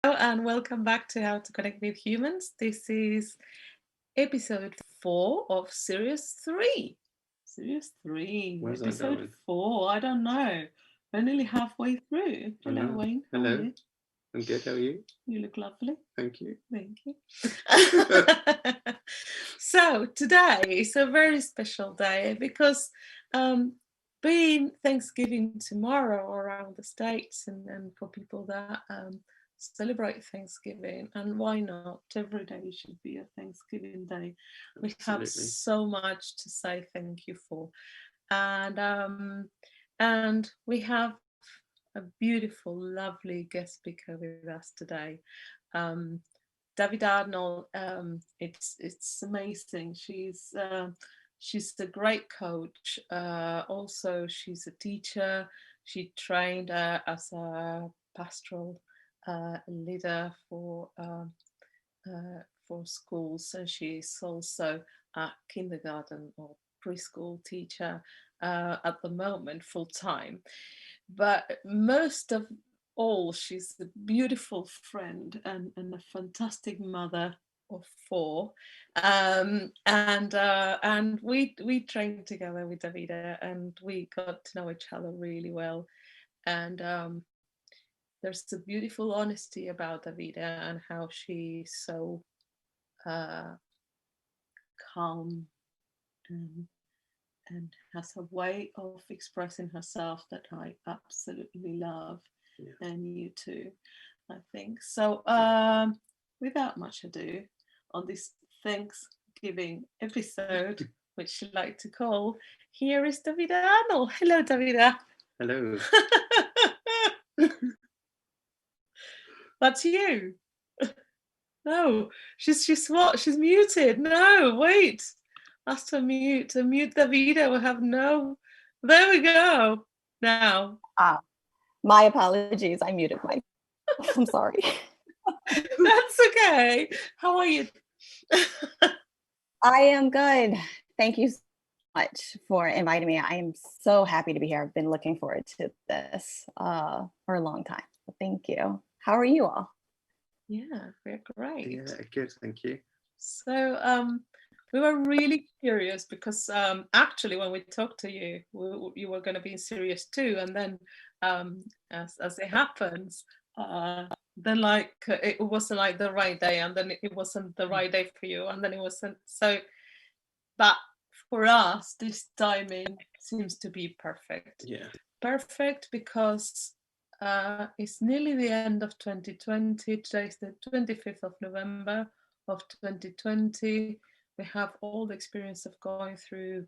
And welcome back to How to Connect with Humans. This is episode 4 of series 3. Series 3, Where's episode 4. I don't know. We're nearly halfway through. Hello, Wayne. Hello. I'm good. How are you? You look lovely. Thank you. Thank you. So today is a very special day because being Thanksgiving tomorrow around the States and for people that celebrate Thanksgiving, and why not? Every day should be a Thanksgiving day. We have so much to say thank you for. And we have a beautiful, lovely guest speaker with us today. Davida Arnold, it's amazing. She's a great coach. Also, she's a teacher. She trained as a pastoral leader for schools, and she's also a kindergarten or preschool teacher at the moment, full time. But most of all, she's a beautiful friend and a fantastic mother of 4, and we trained together with Davida, and we got to know each other really well. And there's a beautiful honesty about Davida and how she's so calm and has a way of expressing herself that I absolutely love. Yeah. And you too, I think. So without much ado, on this Thanksgiving episode, which she like to call, here is Davida Arnold. Hello, Davida. Hello. That's you. No, she's what? She's muted. No, wait. Ask to mute. To mute Davida, we have no. There we go. Now. My apologies. I muted my. I'm sorry. That's okay. How are you? I am good. Thank you so much for inviting me. I am so happy to be here. I've been looking forward to this for a long time. So thank you. How are you all? Yeah, we're great. Yeah, good. Thank you. So we were really curious because actually when we talked to you, you were going to be in series 2, and then as it happens, then like it wasn't like the right day, and then it wasn't the right day for you, and then it wasn't. So but for us, this timing seems to be perfect. Yeah, perfect because it's nearly the end of 2020. Today is the 25th of November of 2020. We have all the experience of going through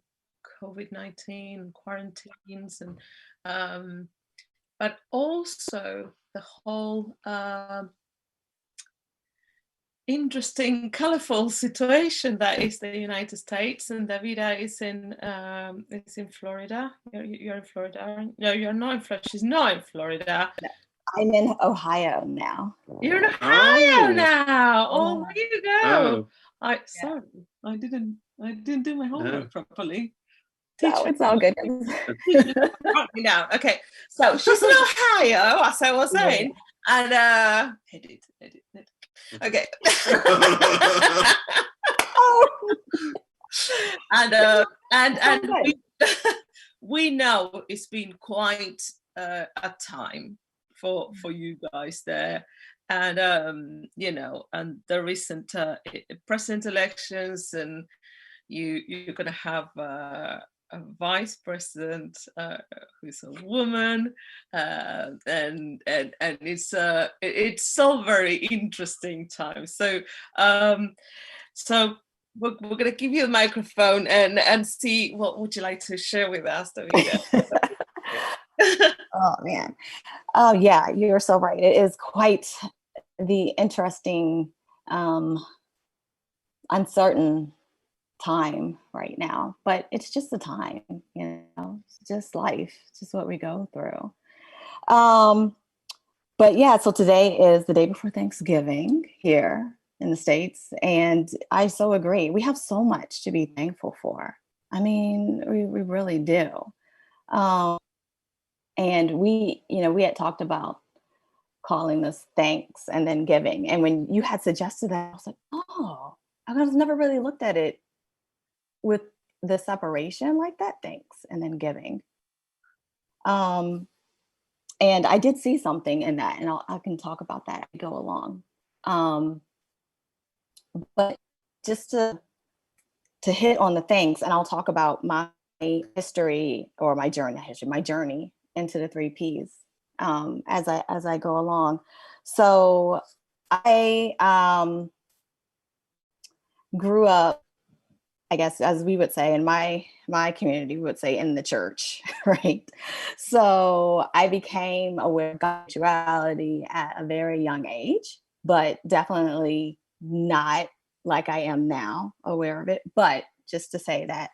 COVID-19 and quarantines, and but also the whole interesting, colorful situation that is the United States. And Davida is in Florida. You're in Florida. No, you're not in Florida. She's not in Florida. I'm in Ohio now. You're in Ohio now. Oh, where you go? Oh. Sorry, I didn't do my homework properly. No, it's all good. Now, okay. So she's in Ohio, as I was saying, and edit. Okay. and we know it's been quite a time for you guys there, and and the recent president elections, and you're gonna have a vice president who's a woman, and it's so very interesting time. So so we're gonna give you a microphone and see what would you like to share with us, Davida. Oh man. Oh yeah, you're so right. It is quite the interesting, uncertain time right now, but it's just a time, it's just life, it's just what we go through. But yeah, so today is the day before Thanksgiving here in the States, and I so agree. We have so much to be thankful for. I mean, we really do. And we had talked about calling this thanks and then giving. And when you had suggested that, I was like, oh, I was never really looked at it with the separation like that, thanks and then giving. And I did see something in that, and I can talk about that as we go along. But just to hit on the things, and I'll talk about my history or my journey into the 3 Ps as I go along. So I grew up, I guess, as we would say in my community, we would say in the church, right? So I became aware of God's sexuality at a very young age, but definitely not like I am now aware of it. But just to say that,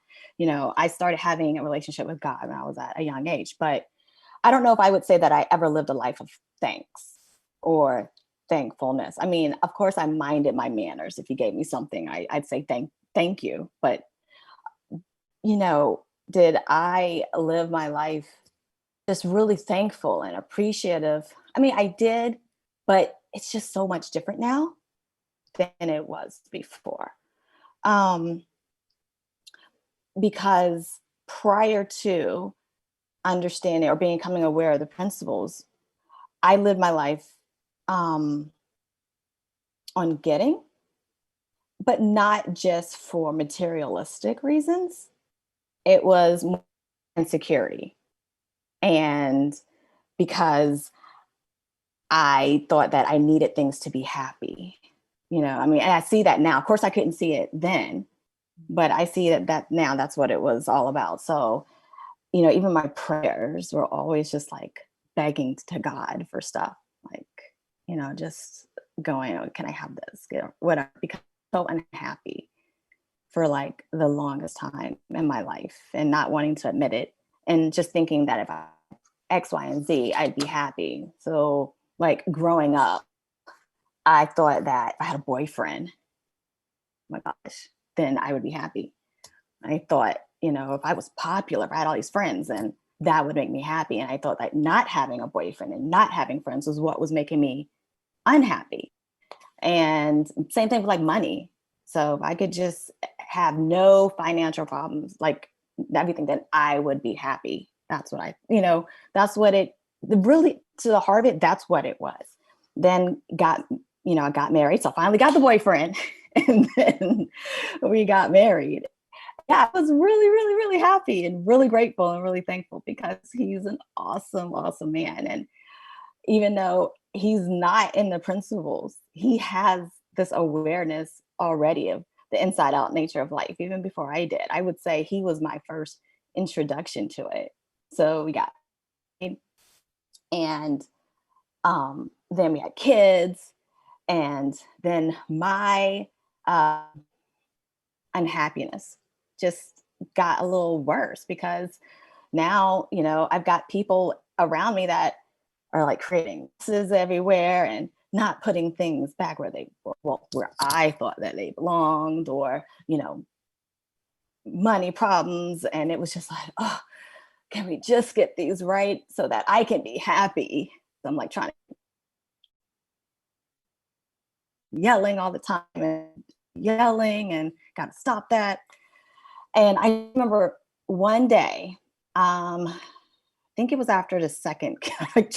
I started having a relationship with God when I was at a young age, but I don't know if I would say that I ever lived a life of thanks or thankfulness. I mean, of course, I minded my manners. If you gave me something, I'd say thank you. But, did I live my life just really thankful and appreciative? I mean, I did, but it's just so much different now than it was before. Because prior to understanding or becoming aware of the principles, I lived my life on getting, but not just for materialistic reasons. It was more insecurity. And because I thought that I needed things to be happy, and I see that now. Of course, I couldn't see it then, but I see that now that's what it was all about. So, even my prayers were always just like begging to God for stuff, like, just going, oh, can I have this? Whatever, because I'm so unhappy for like the longest time in my life and not wanting to admit it and just thinking that if I X, Y, and Z, I'd be happy. So like growing up, I thought that if I had a boyfriend, oh my gosh, then I would be happy. I thought, if I was popular, if I had all these friends, then that would make me happy. And I thought that not having a boyfriend and not having friends was what was making me unhappy. And same thing with like money. So if I could just have no financial problems, like everything, then I would be happy. That's what that's what it really, to the heart of it, that's what it was. Then I got married. So I finally got the boyfriend and then we got married. Yeah, I was really, really, really happy and really grateful and really thankful because he's an awesome, awesome man. And even though he's not in the principles, he has this awareness already of the inside out nature of life. Even before I did, I would say he was my first introduction to it. So we got married, and then we had kids, and then my unhappiness just got a little worse because now, I've got people around me that are like creating messes everywhere and not putting things back where they were, where I thought that they belonged, or, money problems. And it was just like, oh, can we just get these right so that I can be happy? So I'm like trying to yelling all the time and yelling and got to stop that. And I remember one day, I think it was after the second, I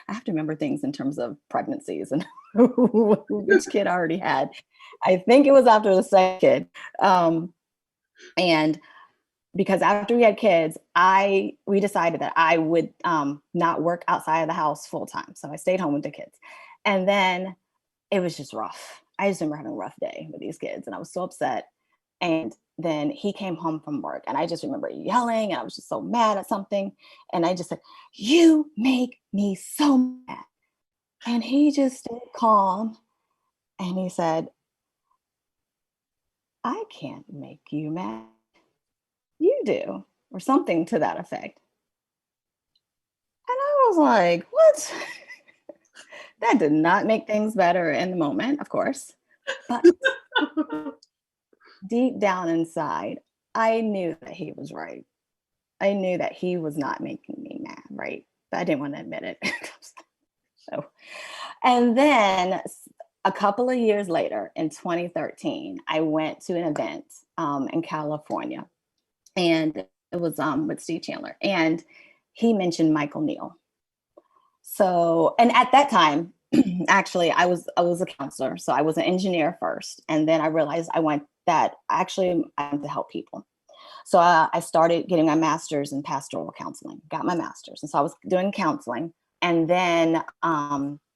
have to remember things in terms of pregnancies and which kid I already had. I think it was after the second kid. And because after we had kids, we decided that I would not work outside of the house full time. So I stayed home with the kids. And then it was just rough. I just remember having a rough day with these kids and I was so upset. And then he came home from work and I just remember yelling and I was just so mad at something. And I just said, "You make me so mad." And he just stayed calm and he said, "I can't make you mad. You do," or something to that effect. And I was like, what? That did not make things better in the moment, of course. But deep down inside, I knew that he was right. I knew that he was not making me mad, right? But I didn't want to admit it. So, And then a couple of years later, in 2013, I went to an event in California, and it was with Steve Chandler, and he mentioned Michael Neal. So, and at that time, actually, I was a counselor. So I was an engineer first, and then I realized I want to help people. So I started getting my master's in pastoral counseling, got my master's. And so I was doing counseling. And then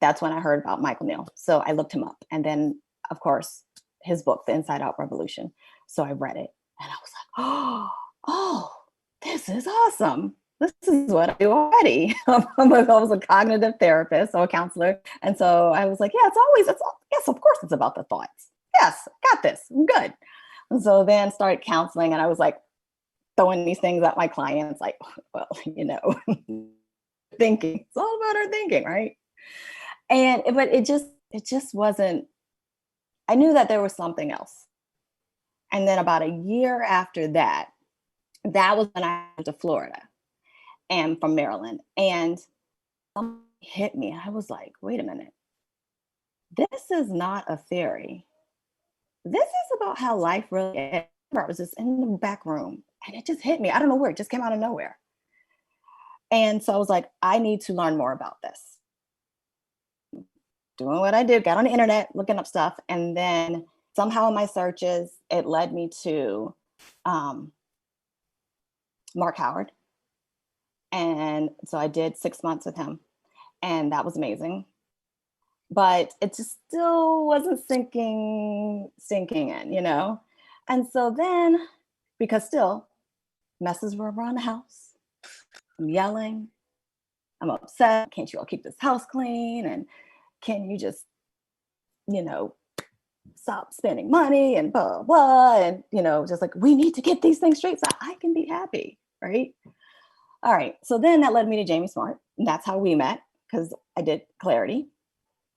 that's when I heard about Michael Neal. So I looked him up. And then, of course, his book, The Inside Out Revolution. So I read it and I was like, oh, this is awesome. This is what I do already. I was a cognitive therapist, so a counselor. And so I was like, yeah, yes, of course it's about the thoughts. Yes, got this, I'm good. And so then started counseling, and I was like throwing these things at my clients, like, well, thinking, it's all about our thinking, right? But it just wasn't, I knew that there was something else. And then about a year after that was when I moved to Florida and from Maryland. And something hit me. I was like, wait a minute. This is not a theory. This is about how life really is. I was just in the back room and it just hit me. I don't know where, it just came out of nowhere. And so I was like, I need to learn more about this. Doing what I did, got on the internet, looking up stuff. And then somehow in my searches, it led me to Mark Howard. And so I did 6 months with him, and that was amazing. But it just still wasn't sinking in, And so then, because still messes were around the house, I'm yelling, I'm upset. Can't you all keep this house clean? And can you just, stop spending money and blah, blah. And, just like, we need to get these things straight so I can be happy, right? All right. So then that led me to Jamie Smart. And that's how we met, because I did Clarity.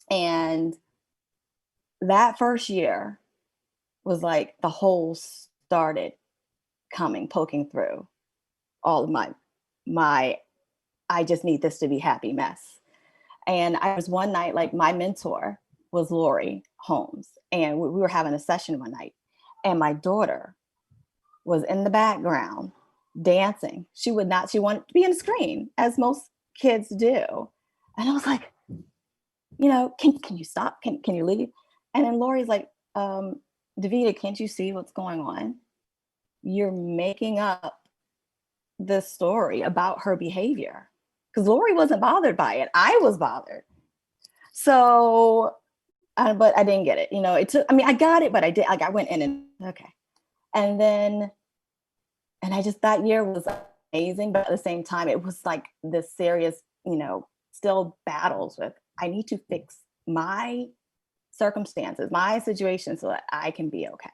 And that first year was like the whole started poking through all of my I just need this to be happy mess. And I was one night, like my mentor was Lori Holmes, and we were having a session one night, and my daughter was in the background dancing. She wanted to be on the screen, as most kids do. And I was like, can you stop? Can you leave? And then Lori's like, Davida, can't you see what's going on? You're making up this story about her behavior. Because Lori wasn't bothered by it. I was bothered. So, but I didn't get it. I got it, but I did. Like I went in and okay. And then, that year was amazing. But at the same time, it was like this serious, still battles with, I need to fix my circumstances, my situation so that I can be okay.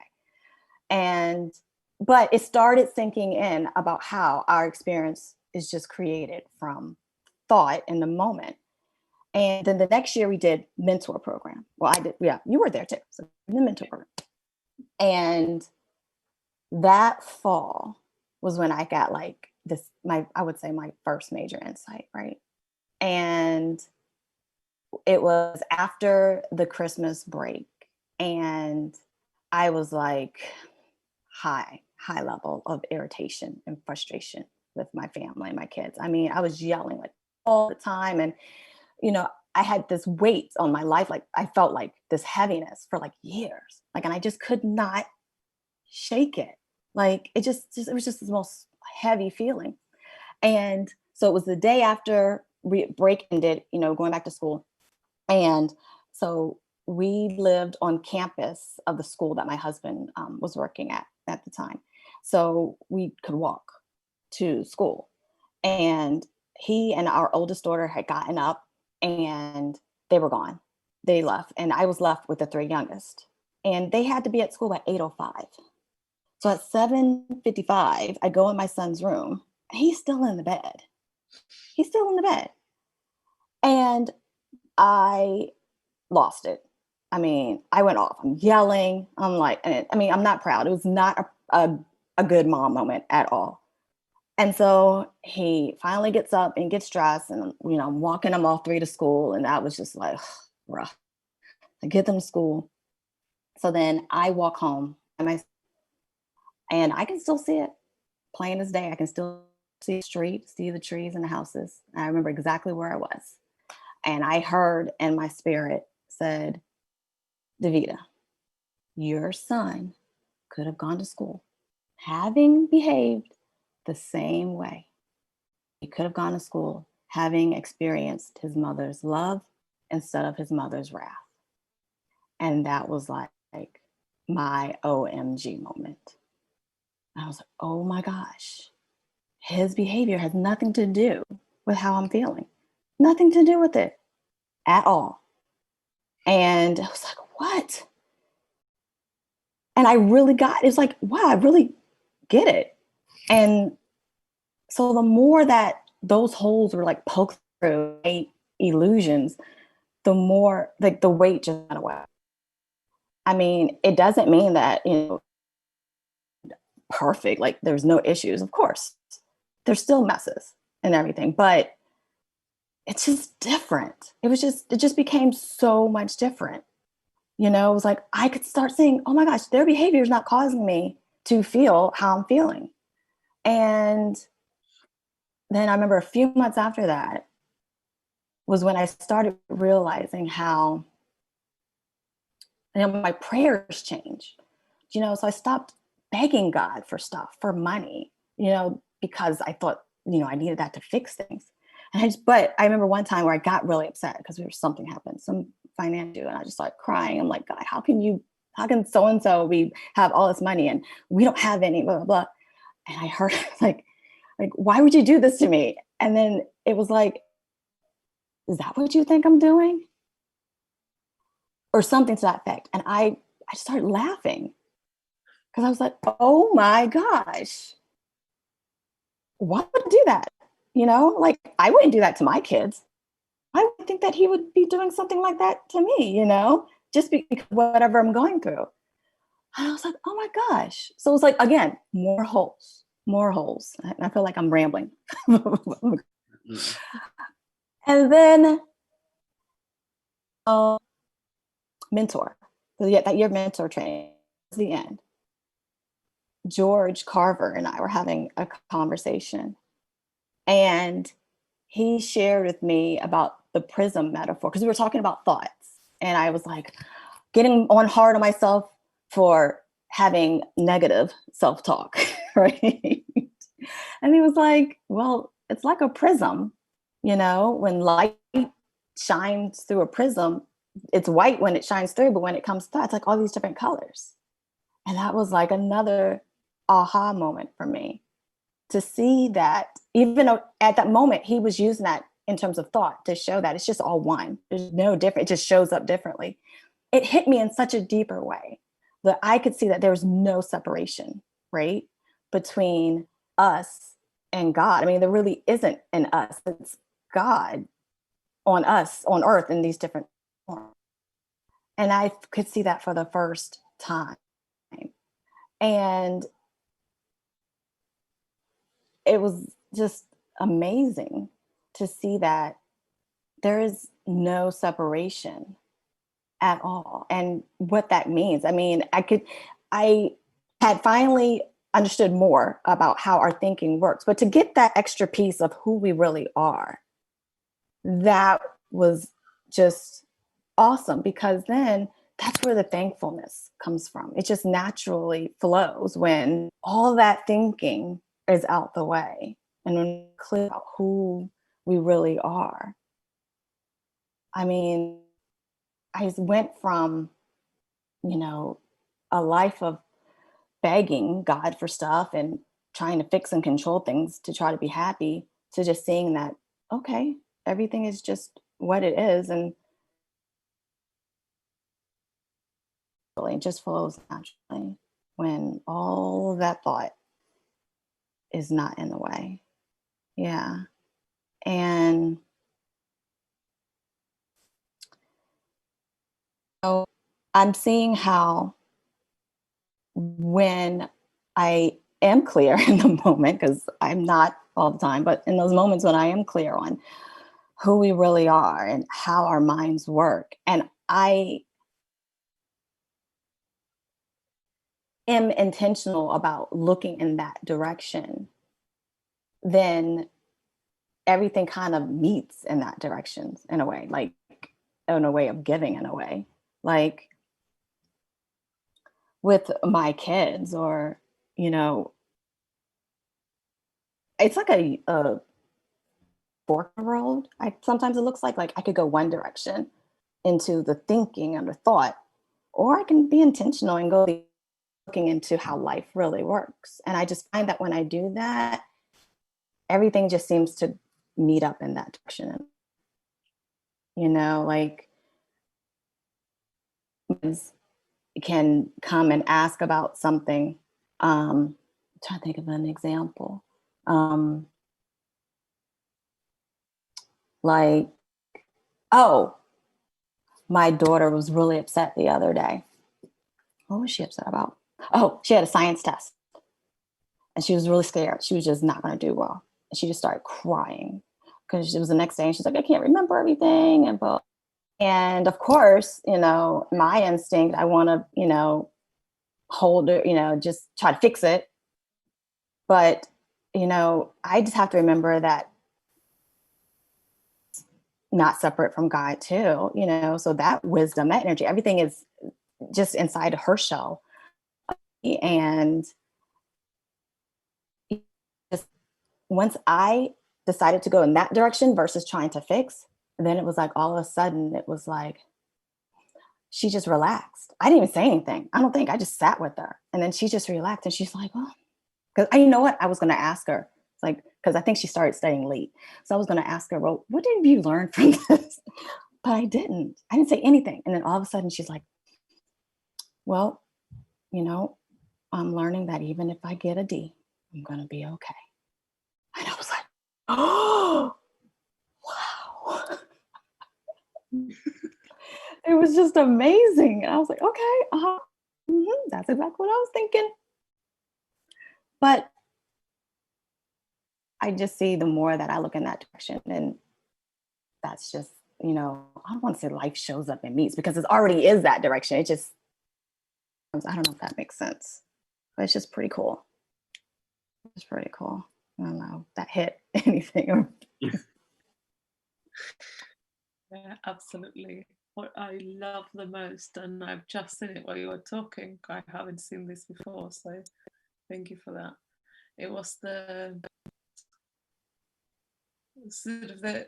But it started sinking in about how our experience is just created from thought in the moment. And then the next year we did mentor program. Well, I did. Yeah, you were there too. So the mentor program. And that fall was when I got like this, I would say my first major insight, right? And it was after the Christmas break. And I was like high level of irritation and frustration with my family and my kids. I mean, I was yelling like all the time. And, I had this weight on my life. Like I felt like this heaviness for like years. Like, and I just could not shake it. Like it was just the most heavy feeling. And so it was the day after break ended, going back to school. And so we lived on campus of the school that my husband was working at the time. So we could walk to school. And he and our oldest daughter had gotten up and they were gone. They left. And I was left with the three youngest. And they had to be at school by 8:05. So at 7:55, I go in my son's room and he's still in the bed. And I lost it. I mean, I went off. I'm yelling. I'm like, I'm not proud. It was not a good mom moment at all. And so he finally gets up and gets dressed, and I'm walking them all three to school. And I was just like, rough. I get them to school. So then I walk home and I can still see it plain as day. I can still see the street, see the trees and the houses. I remember exactly where I was. And I heard in my spirit said, Davida, your son could have gone to school having behaved the same way. He could have gone to school having experienced his mother's love instead of his mother's wrath. And that was like my OMG moment. I was like, oh my gosh, his behavior has nothing to do with how I'm feeling. Nothing to do with it at all. And I was like, what? And I really it's like, wow, I really get it. And so the more that those holes were like poked through illusions, the more like the weight just went away. I mean, it doesn't mean that, perfect, like there's no issues. Of course, there's still messes and everything, but it's just different. It just became so much different. It was like, I could start saying, oh my gosh, their behavior is not causing me to feel how I'm feeling. And then I remember a few months after that was when I started realizing how my prayers changed, so I stopped begging God for stuff, for money, because I thought, I needed that to fix things. But I remember one time where I got really upset because something happened, some financial, and I just started crying. I'm like, God, how can so-and-so, we have all this money and we don't have any, blah, blah, blah. And I heard like, why would you do this to me? And then it was like, is that what you think I'm doing? Or something to that effect. And I started laughing because I was like, oh my gosh, why would I do that? Like I wouldn't do that to my kids. I would think that he would be doing something like that to me, just because whatever I'm going through. And I was like, oh my gosh. So it was like, again, more holes. And I feel like I'm rambling. And then mentor. So yeah, that year mentor training was the end. George Carver and I were having a conversation, and he shared with me about the prism metaphor because we were talking about thoughts, and I was like getting hard on myself for having negative self-talk, right? And he was like, well, it's like a prism, when light shines through a prism, it's white when it shines through, but when it comes through, it's like all these different colors. And that was like another aha moment for me to see that even though at that moment he was using that in terms of thought to show that it's just all one. There's no different. It just shows up differently. It hit me in such a deeper way that I could see that there was no separation, right, between us and God. I mean, there really isn't an us. It's God on us, on earth in these different forms. And I could see that for the first time. And it was just amazing to see that there is no separation at all. And what that means. I mean, I had finally understood more about how our thinking works, but to get that extra piece of who we really are, that was just awesome, because then that's where the thankfulness comes from. It just naturally flows when all that thinking is out the way and when we're clear about who we really are. I mean, I went from, a life of begging God for stuff and trying to fix and control things to try to be happy, to just seeing that, okay, everything is just what it is. And it just flows naturally when all of that thought is not in the way. Yeah. And so I'm seeing how when I am clear in the moment, because I'm not all the time, but in those moments when I am clear on who we really are and how our minds work. And I am intentional about looking in that direction, then everything kind of meets in that direction in a way, like in a way of giving in a way. Like with my kids, or, you know, it's like a fork in the road. Sometimes it looks like I could go one direction into the thinking and the thought, or I can be intentional and go looking into how life really works. And I just find that when I do that, everything just seems to meet up in that direction. You know, like can come and ask about something. I'm trying to think of an example. Like, oh, my daughter was really upset the other day. What was she upset about? Oh, she had a science test and she was really scared. She was just not going to do well. And she just started crying because it was the next day and she's like, I can't remember everything. And of course, you know, my instinct, I want to, you know, hold her, you know, just try to fix it. But, you know, I just have to remember that not separate from God too, you know, so that wisdom, that energy, everything is just inside her shell. And just once I decided to go in that direction versus trying to fix, then it was like all of a sudden it was like she just relaxed. I didn't even say anything. I don't think. I just sat with her, and then she just relaxed, and she's like, oh, because you know what? I was going to ask her. It's like, because I think she started studying late, so I was going to ask her, well, what did you learn from this? But I didn't say anything. And then all of a sudden she's like, well, you know, I'm learning that even if I get a D, I'm going to be okay. And I was like, oh, wow. It was just amazing. And I was like, okay, that's exactly what I was thinking. But I just see the more that I look in that direction, and that's just, you know, I don't want to say life shows up and meets, because it already is that direction. It just, I don't know if that makes sense, but it's just pretty cool. It's pretty cool. I don't know if that hit anything. Yeah, absolutely. What I love the most, and I've just seen it while you were talking, I haven't seen this before, so thank you for that. It was the sort of the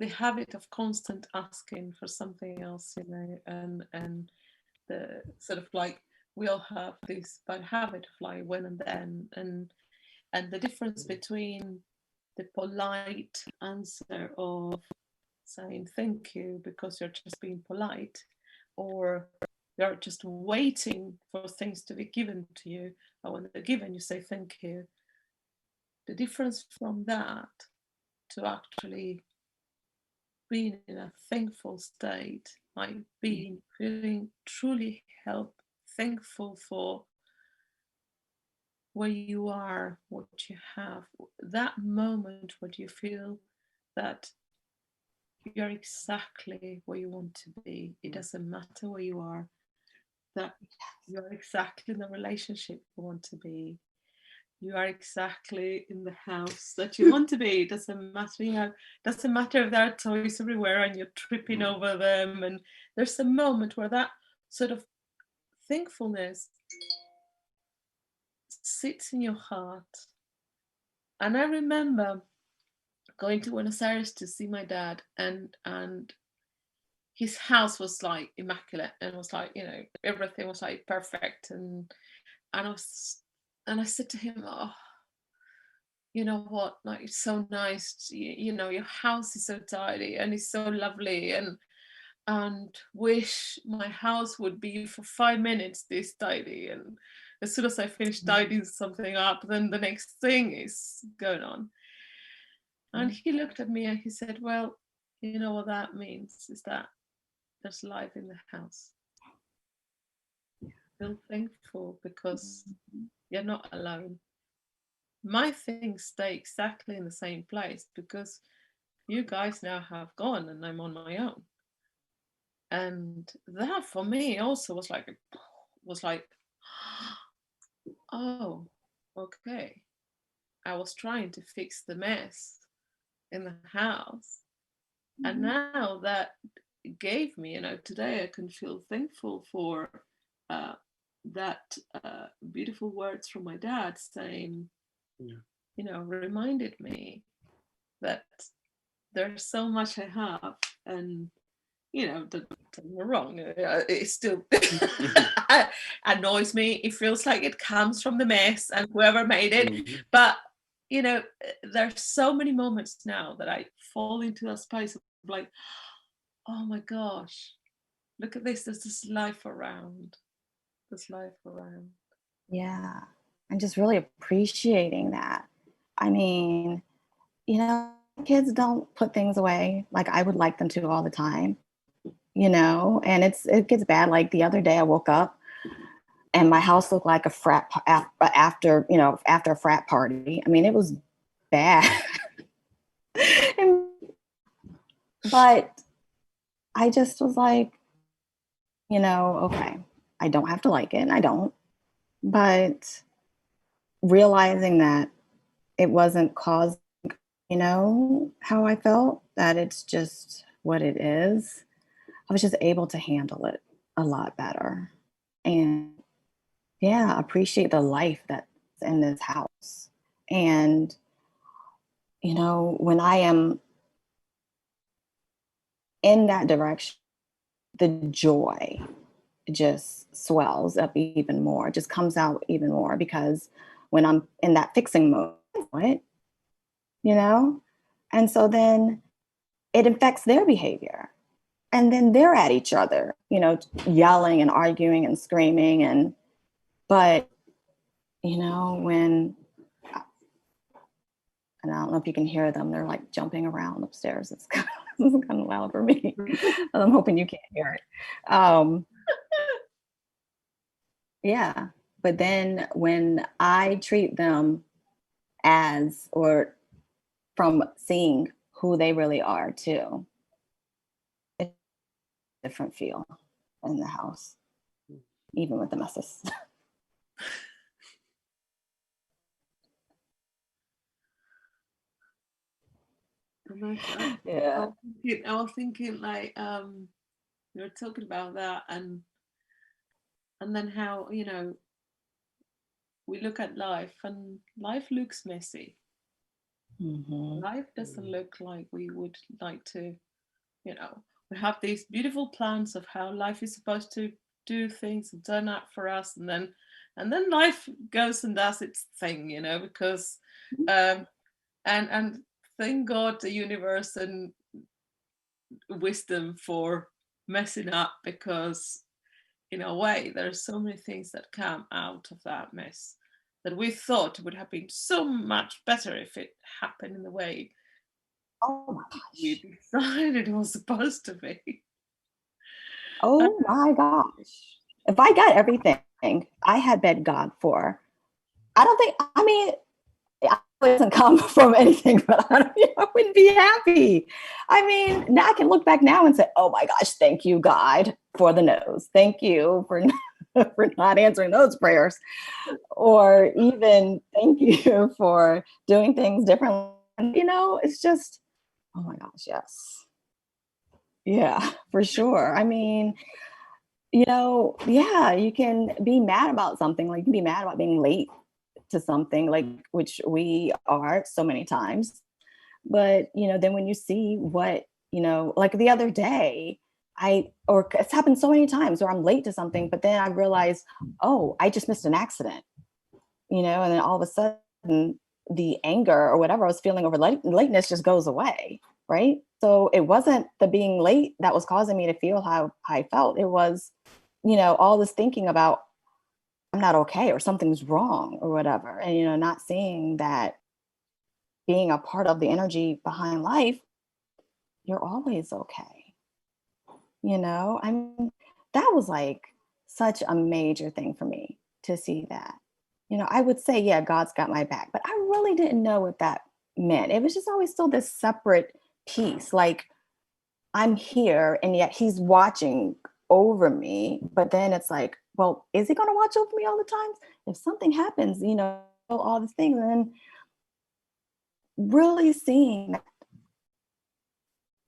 habit of constant asking for something else, you know, and the sort of like we all have this bad habit of like when and then, and the difference between the polite answer of saying thank you because you're just being polite, or you're just waiting for things to be given to you, and when they're given you say thank you. The difference from that to actually being in a thankful state, like feeling truly thankful for where you are, what you have, that moment where you feel that you're exactly where you want to be. It doesn't matter where you are, that you're exactly in the relationship you want to be. You are exactly in the house that you want to be. It doesn't matter, you know, doesn't matter if there are toys everywhere and you're tripping over them. And there's a moment where that sort of thankfulness sits in your heart. And I remember going to Buenos Aires to see my dad, and his house was like immaculate, and was like, you know, everything was like perfect, and I said to him, oh, you know what, like it's so nice, you know, your house is so tidy and it's so lovely, and wish my house would be for 5 minutes this tidy, and as soon as I finish tidying something up, then the next thing is going on. And he looked at me and he said, well, you know what that means is that there's life in the house. Feel thankful because you're not alone. my things stay exactly in the same place because you guys now have gone and I'm on my own. And that for me also was like, oh, okay. I was trying to fix the mess in the house. And now that gave me, today I can feel thankful for uh, that beautiful words from my dad saying, reminded me that there's so much I have, and don't get me wrong, it still annoys me. It feels like it comes from the mess and whoever made it. But there's so many moments now that I fall into that space of like, oh my gosh, look at this. There's this life around. Yeah. And just really appreciating that. I mean, kids don't put things away like I would like them to all the time, and it gets bad. Like the other day I woke up and my house looked like a frat after a frat party. I mean, it was bad. But I just was like, okay, I don't have to like it, and I don't. But realizing that it wasn't causing, how I felt, that it's just what it is, I was just able to handle it a lot better. And yeah, appreciate the life that's in this house. And, when I am in that direction, the joy just swells up even more, just comes out even more, because when I'm in that fixing mode, what, and so then it affects their behavior. And then they're at each other, yelling and arguing and screaming. But, when, and I don't know if you can hear them, they're like jumping around upstairs. It's kind of loud for me. I'm hoping you can't hear it. Yeah. But then when I treat them as, or from seeing who they really are too, it's a different feel in the house, even with the messes. Yeah. I was thinking like you were talking about that, and then how we look at life, and life looks messy. Mm-hmm. Life doesn't look like we would like to. We have these beautiful plans of how life is supposed to do things and turn out for us, and then life goes and does its thing, because and thank God the universe and wisdom for messing up, because in a way there's so many things that come out of that mess that we thought would have been so much better if it happened in the way Oh my we gosh. decided it was supposed to be. Oh my gosh. If I got everything I had begged God for, I mean, it doesn't come from anything, but I wouldn't be happy. I mean, now I can look back now and say, oh my gosh, thank you, God, for the no's. Thank you for not answering those prayers. Or even thank you for doing things differently. It's just, oh my gosh, yes. Yeah, for sure. I mean, yeah, you can be mad about something. Like you can be mad about being late to something, like, which we are so many times. But, then when you see what, like the other day, or it's happened so many times where I'm late to something, but then I realize, oh, I just missed an accident, and then all of a sudden the anger or whatever I was feeling over lateness just goes away. Right. So it wasn't the being late that was causing me to feel how I felt. It was, all this thinking about I'm not okay or something's wrong or whatever. And, not seeing that being a part of the energy behind life, you're always okay. I mean, that was like such a major thing for me to see that. I would say, yeah, God's got my back, but I really didn't know what that meant. It was just always still this separate piece. Like, I'm here and yet he's watching over me. But then it's like, well, is he going to watch over me all the time? If something happens, all the things, and then really seeing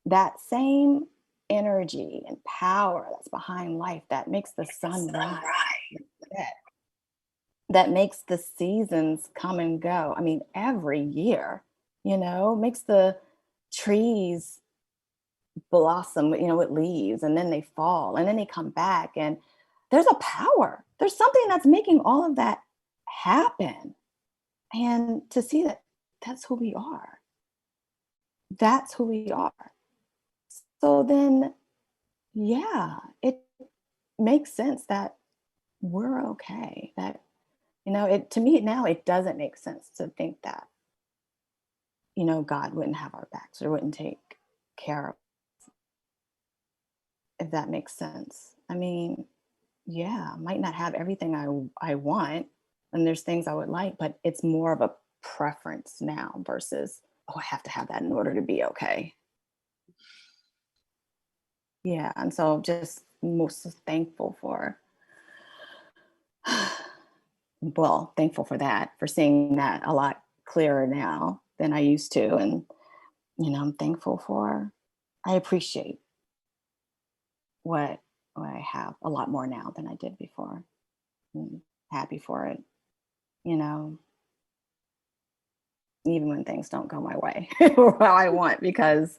that same energy and power that's behind life that makes the sun rise, that makes the seasons come and go. I mean, every year, makes the trees blossom, with leaves, and then they fall and then they come back. And there's a power. There's something that's making all of that happen. And to see that that's who we are. That's who we are. So then, yeah, it makes sense that we're okay. That, to me now, it doesn't make sense to think that, God wouldn't have our backs or wouldn't take care of us, if that makes sense. I mean, yeah, I might not have everything I want, and there's things I would like, but it's more of a preference now versus, oh, I have to have that in order to be okay. Yeah, and so just most thankful for, thankful for that, for seeing that a lot clearer now than I used to. And, I'm thankful for, I appreciate what I have a lot more now than I did before. I'm happy for it, even when things don't go my way or how I want, because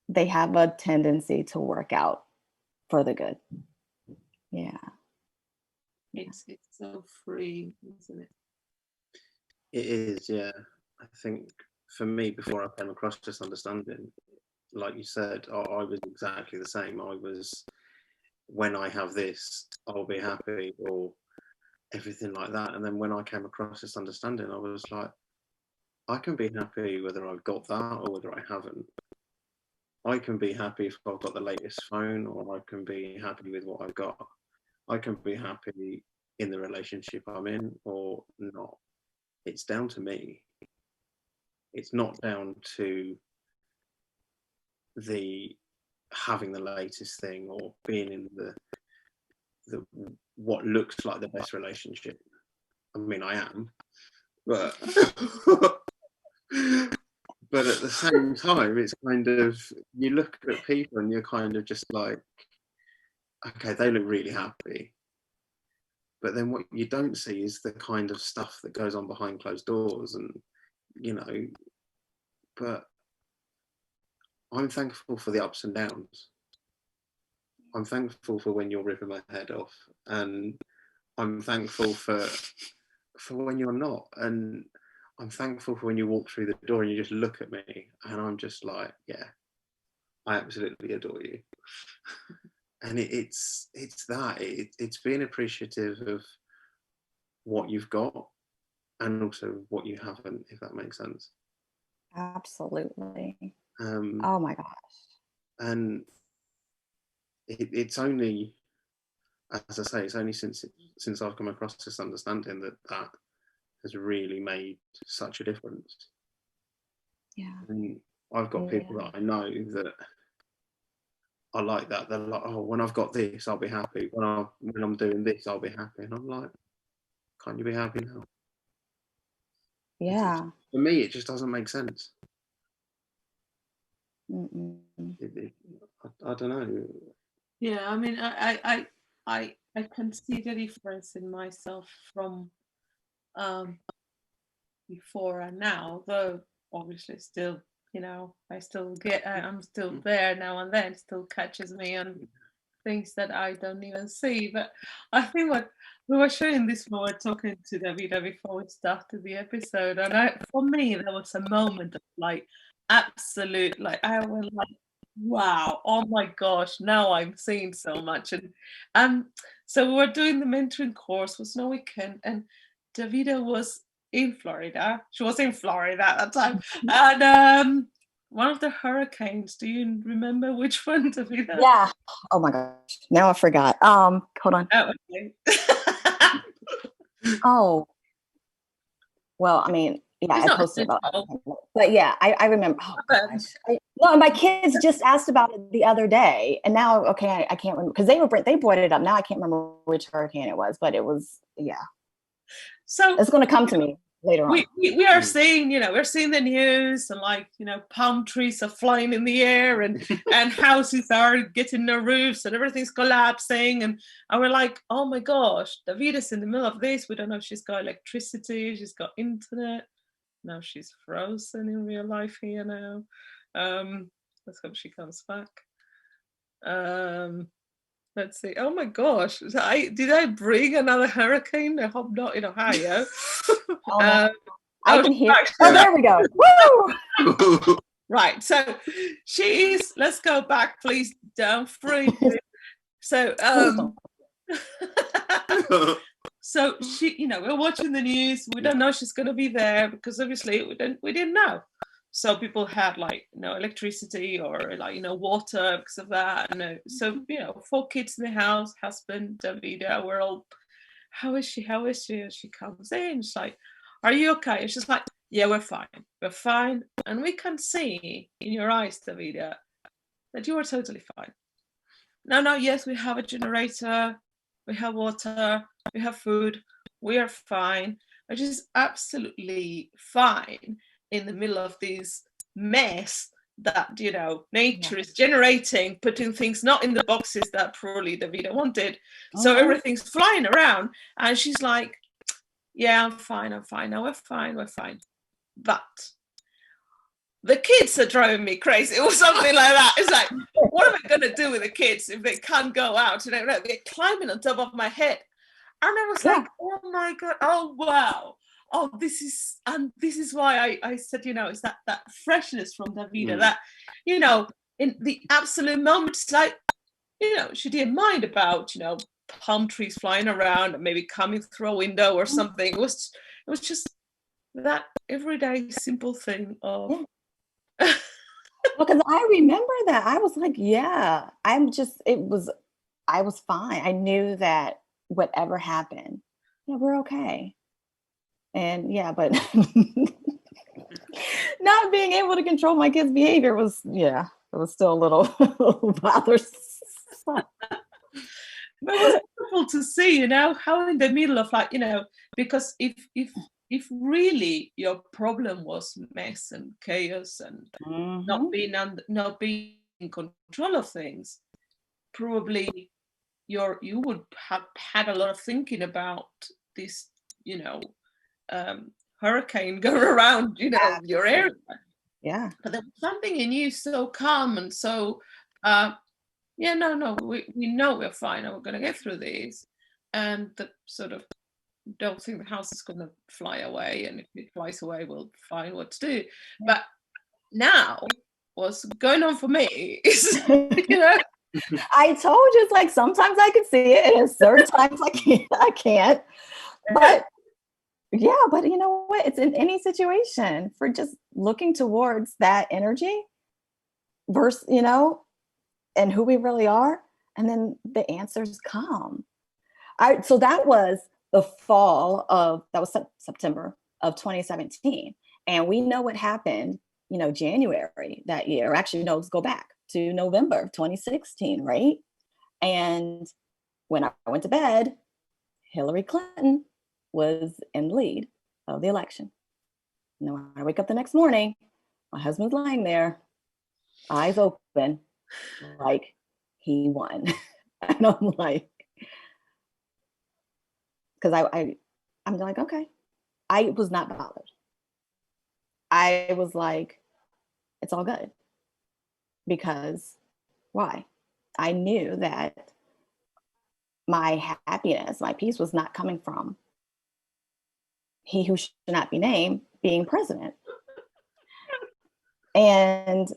they have a tendency to work out for the good. Yeah. It's so free, isn't it? It is, yeah. I think for me, before I came across this understanding, like you said, I was exactly the same. I was, when I have this, I'll be happy, or everything like that. And then when I came across this understanding, I was like, I can be happy whether I've got that or whether I haven't. I can be happy if I've got the latest phone, or I can be happy with what I've got. I can be happy in the relationship I'm in or not. It's down to me. It's not down to the having the latest thing or being in the what looks like the best relationship. I mean, I am, but but at the same time, it's kind of, you look at people and you're kind of just like, okay, they look really happy. But then what you don't see is the kind of stuff that goes on behind closed doors, and, but I'm thankful for the ups and downs. I'm thankful for when you're ripping my head off, and I'm thankful for when you're not. And I'm thankful for when you walk through the door and you just look at me and I'm just like, yeah, I absolutely adore you. And it's being appreciative of what you've got and also what you haven't, if that makes sense. Absolutely. Oh my gosh. And it's only, as I say, it's only since I've come across this understanding that has really made such a difference. Yeah. And I've got people that I know that are like that. They're like, oh, when I've got this, I'll be happy. When I'm doing this, I'll be happy. And I'm like, can't you be happy now? Yeah. For me, it just doesn't make sense. I don't know. Yeah, I mean, I can see the difference in myself from before and now, though obviously still, I'm still there now and then, still catches me on things that I don't even see. But I think what we were sharing this when we were talking to Davida before we started the episode, and for me there was a moment of like absolute, like I was like, wow, oh my gosh, now I'm seeing so much. And so we were doing the mentoring course, was no weekend, and Davida was in Florida. She was in Florida at that time. And one of the hurricanes, do you remember which one, Davida? Yeah. Oh my gosh. Now I forgot. Hold on. Oh, okay. Oh, well, I mean, yeah, It's I not posted about unusual. it, but yeah, I remember. Oh gosh, no, my kids just asked about it the other day, and now, okay, I can't remember because they brought it up. Now I can't remember which hurricane it was, but it was, yeah. So It's going to come to me later on. we are seeing, we're seeing the news, and like, palm trees are flying in the air, and houses are getting their roofs, and everything's collapsing, and we're like, oh my gosh, Davida's in the middle of this. We don't know if she's got electricity, she's got internet. Now she's frozen in real life here now. Let's hope she comes back. Let's see. Oh my gosh, did I bring another hurricane? I hope not in Ohio. Oh, no. I can hear. Oh, there we go. Woo! Right. So she is. Let's go back, please. Don't freeze. So so she, we're watching the news. We don't know she's going to be there because obviously we didn't know. So people had electricity or water because of that. And so 4 kids in the house, husband, Davida. We're all, how is she? How is she? And she comes in. She's like, are you okay? And she's like, yeah, we're fine. We're fine. And we can see in your eyes, Davida, that you are totally fine. No, yes, we have a generator. We have water. We have food. We are fine. Which is absolutely fine in the middle of this mess that, nature is generating, putting things not in the boxes that probably Davida wanted. So everything's flying around. And she's like, yeah, I'm fine. No, we're fine. But the kids are driving me crazy or something like that. It's like, what am I going to do with the kids if they can't go out? They're climbing on top of my head. And I was like, oh my God, oh wow. Oh, this is why I said, it's that freshness from Davida, that, in the absolute moment, it's like, she didn't mind about, palm trees flying around and maybe coming through a window or something. It was just that everyday simple thing of. Because I remember that. I was like, yeah, I was fine. I knew that whatever happened, we're okay. And but not being able to control my kids' behavior was, it was still a little bothersome. But it was wonderful to see, how in the middle of because if really your problem was mess and chaos and not being in control of things, probably you would have had a lot of thinking about this, hurricane go around, your area. Yeah. But there was something in you so calm and so, we know we're fine and we're going to get through this. And the sort of don't think the house is going to fly away. And if it flies away, we'll find what to do. But now what's going on for me is, I told you, it's like sometimes I can see it and certain times I can't. But but you know what? It's in any situation for just looking towards that energy versus, and who we really are. And then the answers come. So that was the fall of, that was September of 2017. And we know what happened, January that year. Actually, no, let's go back to November of 2016, right? And when I went to bed, Hillary Clinton was in the lead of the election. And when I wake up the next morning, my husband's lying there, eyes open, like he won. And I'm like, because I'm like, okay. I was not bothered. I was like, it's all good. Because why? I knew that my happiness, my peace was not coming from he who should not be named being president. And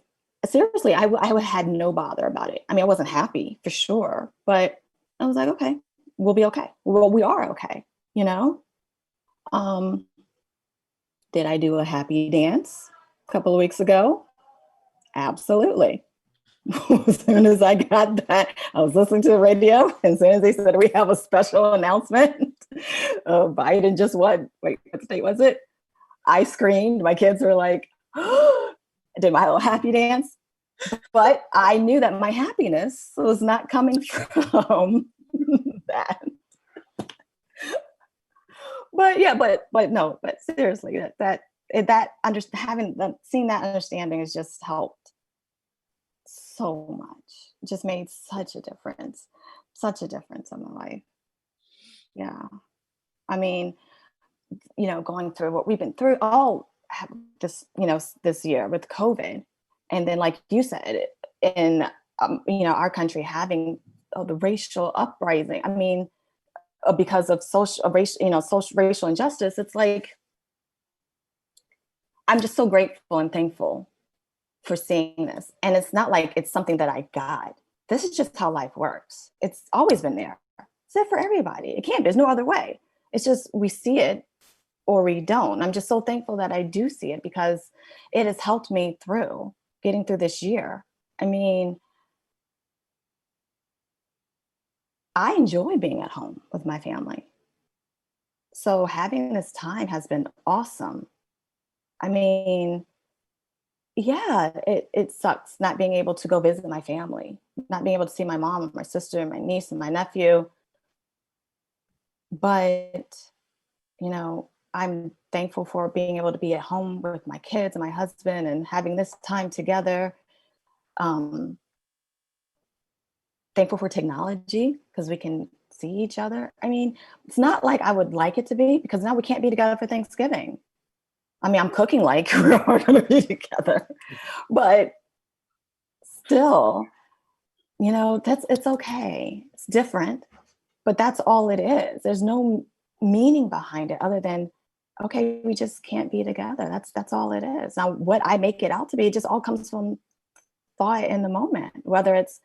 seriously, I had no bother about it. I mean, I wasn't happy for sure, but I was like, okay, we'll be okay. Well, we are okay, Did I do a happy dance a couple of weeks ago? Absolutely. As soon as I got that, I was listening to the radio, and as soon as they said we have a special announcement, Biden just won. Wait, what state was it? I screamed. My kids were like, I did my little happy dance. But I knew that my happiness was not coming from that. But yeah, but no, but seriously, seeing that understanding has just helped so much. It just made such a difference in my life. Yeah. I mean, going through what we've been through this year with COVID. And then, like you said, in, our country having the racial uprising. I mean, because of social racial injustice, it's like, I'm just so grateful and thankful for seeing this. And it's not like it's something that I got. This is just how life works. It's always been there. It's there for everybody. It can't, there's no other way. It's just, we see it or we don't. I'm just so thankful that I do see it, because it has helped me through getting through this year. I mean, I enjoy being at home with my family. So having this time has been awesome. I mean, yeah, it sucks not being able to go visit my family, not being able to see my mom and my sister and my niece and my nephew. But, I'm thankful for being able to be at home with my kids and my husband and having this time together. Thankful for technology, because we can see each other. I mean, it's not like I would like it to be, because now we can't be together for Thanksgiving. I mean, I'm cooking like we're going to be together, but still, it's okay. It's different, but that's all it is. There's no meaning behind it other than, okay, we just can't be together. That's all it is. Now, what I make it out to be, it just all comes from thought in the moment, whether it's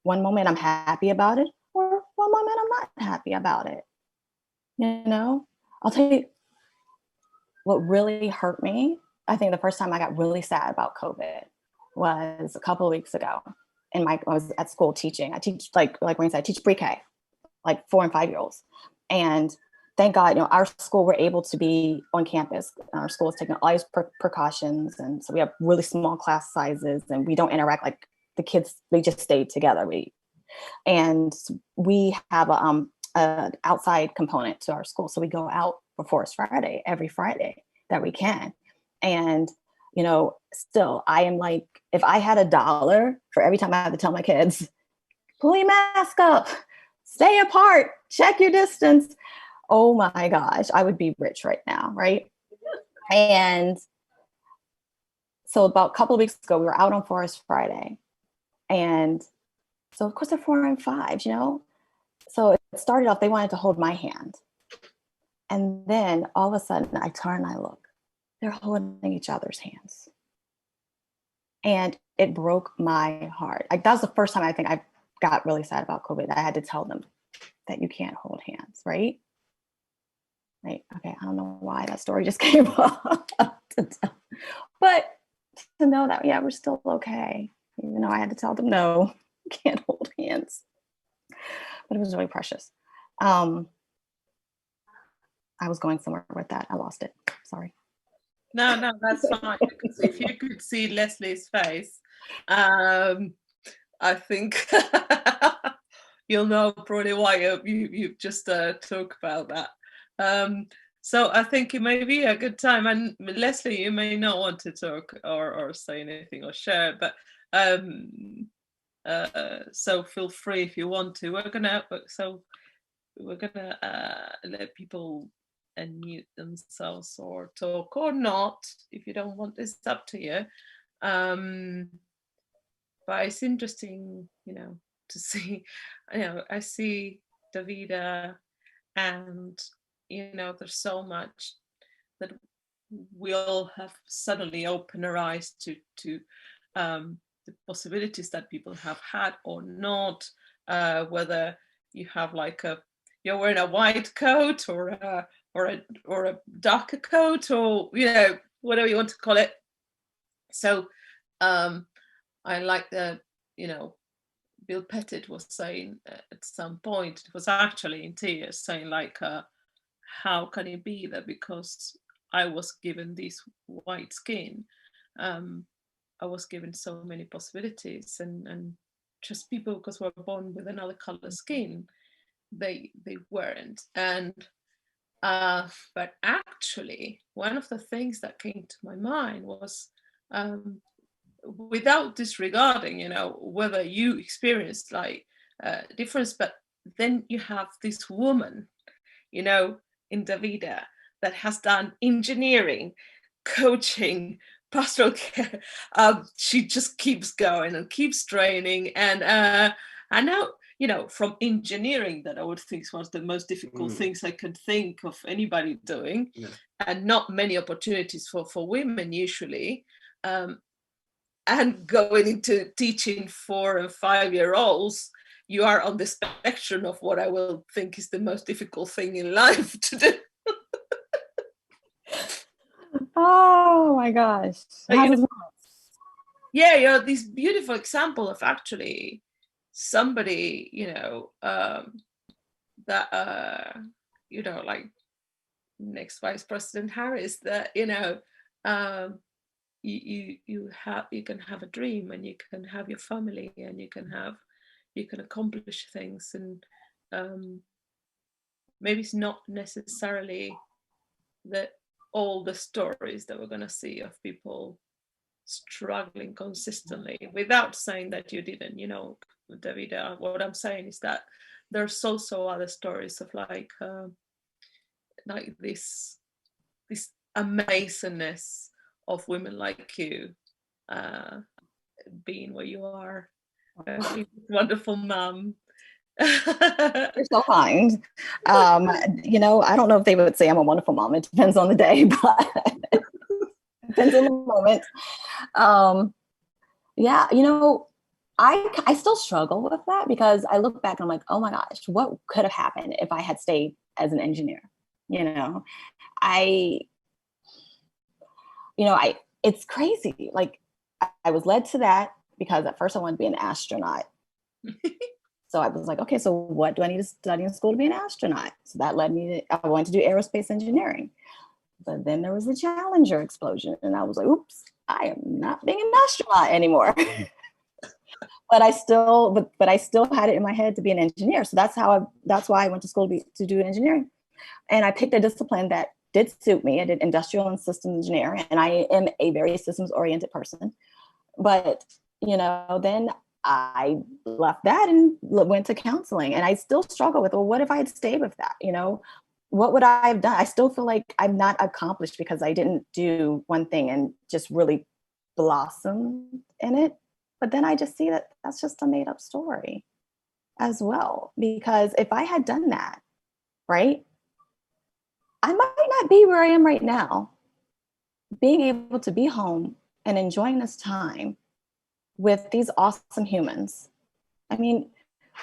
one moment I'm happy about it or one moment I'm not happy about it. I'll tell you what really hurt me. I think the first time I got really sad about COVID was a couple of weeks ago. And I was at school teaching. I teach, like Wayne said, I teach pre-K, like 4 and 5 year olds. And thank God, our school, we're able to be on campus. Our school is taking all these precautions. And so we have really small class sizes, and we don't interact, like the kids, they just stay together. And we have a outside component to our school. So we go out for Forest Friday, every Friday that we can. And, still, I am like, if I had $1 for every time I had to tell my kids, pull your mask up, stay apart, check your distance. Oh my gosh, I would be rich right now, right? And so about a couple of weeks ago, we were out on Forest Friday. And so of course they're 4 and 5, So it started off, they wanted to hold my hand. And then all of a sudden I turn and I look, they're holding each other's hands. And it broke my heart. Like, that was the first time I think I got really sad about COVID. I had to tell them that you can't hold hands, right? Right. Okay. I don't know why that story just came up. But to know that, yeah, we're still okay. Even though I had to tell them, no, you can't hold hands. But it was really precious. I was going somewhere with that. I lost it. Sorry. No, that's fine. Because if you could see Leslie's face, I think you'll know probably why you've just talked about that. So I think it may be a good time. And Leslie, you may not want to talk or say anything or share, but so feel free if you want to. We're gonna let people unmute themselves or talk or not. If you don't want, it's up to you. But it's interesting, to see. I see Davida, and there's so much that we all have suddenly opened our eyes to the possibilities that people have had or not, whether you have you're wearing a white coat or a darker coat, or whatever you want to call it. So I like that Bill Pettit was saying at some point, it was actually in tears, saying how can it be that because I was given this white skin, I was given so many possibilities, and just people because we're born with another color skin, they weren't. And but actually, one of the things that came to my mind was, without disregarding, whether you experienced like difference, but then you have this woman, in Davida, that has done engineering, coaching, pastoral care. She just keeps going and keeps training, and now, from engineering, that I would think is one of the most difficult things I could think of anybody doing, and not many opportunities for women usually, and going into teaching 4 and 5-year-olds. You are on the spectrum of what I will think is the most difficult thing in life to do. Oh my gosh. Yeah, this beautiful example of actually somebody, that, like next Vice President Harris, that, you can have a dream, and you can have your family, and you can accomplish things, and maybe it's not necessarily that all the stories that we're going to see of people struggling consistently, without saying that you didn't, Davida. What I'm saying is that there's also other stories of like this amazingness of women like you, being where you are, wonderful mom. You're so kind. I don't know if they would say I'm a wonderful mom. It depends on the day, but depends on the moment. I still struggle with that, because I look back and I'm like, oh my gosh, what could have happened if I had stayed as an engineer? It's crazy. Like, I was led to that because at first I wanted to be an astronaut. So I was like, okay, so what do I need to study in school to be an astronaut? So that led me I wanted to do aerospace engineering. But then there was a Challenger explosion, and I was like, oops, I am not being an astronaut anymore. But I still had it in my head to be an engineer. So that's why I went to school to do engineering. And I picked a discipline that did suit me. I did industrial and systems engineering, and I am a very systems oriented person. But, then I left that and went to counseling, and I still struggle with, well, what if I had stayed with that? What would I have done? I still feel like I'm not accomplished because I didn't do one thing and just really blossom in it. But then I just see that that's just a made up story as well. Because if I had done that, right, I might not be where I am right now, being able to be home and enjoying this time with these awesome humans. I mean,